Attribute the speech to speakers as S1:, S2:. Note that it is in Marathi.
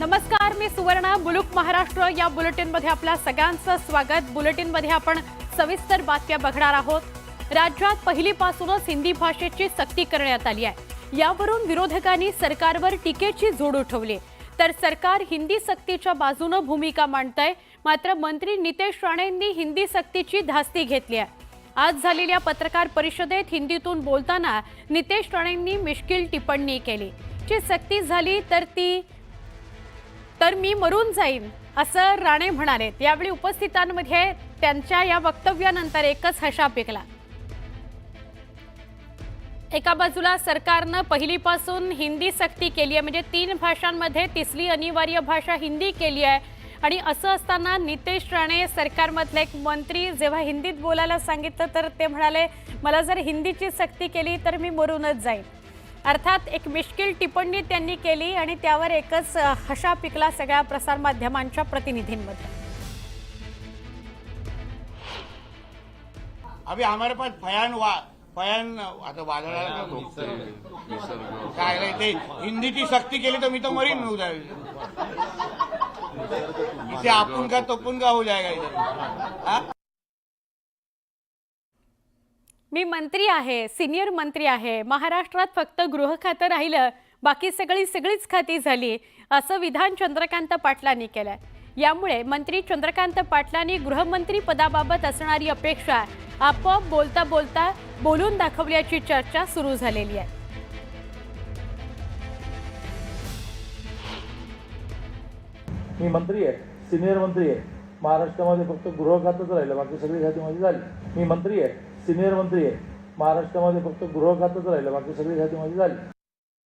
S1: नमस्कार, मी सुवर्णा. बुलुक महाराष्ट्र या बुलेटिनमध्ये आपल्या सगळ्यांचं स्वागत. बुलेटिनमध्ये आपण सविस्तर बातम्या बघणार आहोत. राज्यात पहिलीपासूनच हिंदी भाषेची सक्ती करण्यात आली आहे. यावरून विरोधकांनी सरकारवर टीकेची झोड उठवली. तर सरकार हिंदी सक्तीच्या बाजूने भूमिका मांडतंय. मात्र मंत्री नितेश राणेंनी हिंदी सक्तीची धास्ती घेतली आहे. आज झालेल्या पत्रकार परिषदेत हिंदीतून बोलताना नितेश राणेंनी मिश्किल टिप्पणी केली. जी सक्ती झाली तर मी मरून जाईन असं राणे म्हणाले. यावेळी उपस्थितांमध्ये त्यांच्या या वक्तव्यानंतर एकच हशा पिकला. एका बाजूला सरकारनं पहिलीपासून हिंदी सक्ती केली आहे, म्हणजे 3 भाषांमध्ये तिसरी अनिवार्य भाषा हिंदी केली आहे. आणि असं असताना नितेश राणे सरकारमधले एक मंत्री जेव्हा हिंदीत बोलायला सांगितलं तर ते म्हणाले, मला जर हिंदीची सक्ती केली तर मी मरूनच जाईन. अर्थात एक मिश्किल टिप्पणी त्यांनी केली आणि त्यावर एकच हशा पिकला सगळ्या प्रसारमाध्यमांच्या प्रतिनिधींमध्ये.
S2: अभी हमारे पास फयान आता वादळाला काय ते हिंदीची सक्ती केली तर मी तो मरीन हो जाएगा. इसे आपण का तोपून का हो जाएगा इधर.
S1: मी मंत्री आहे, सिनियर मंत्री आहे. महाराष्ट्रात फक्त गृह खातं राहिलं, बाकी सगळीच खाती झाली असं विधान चंद्रकांत पाटलांनी केलंय. यामुळे मंत्री चंद्रकांत पाटलांनी गृहमंत्री पदाबाबत असणारी अपेक्षा आपोआप बोलता बोलता बोलून दाखवल्याची चर्चा सुरू झालेली आहे.
S3: मी मंत्री आहे, सिनियर मंत्री आहे. महाराष्ट्रामध्ये फक्त गृह खातंच राहिलं, बाकी सगळी खाती माझी झाली. मी मंत्री आहे, सिनियर मंत्री आहे. महाराष्ट्रामध्ये फक्त गृह खातंच राहिलं, बाकी सगळी खाती माझी झाली.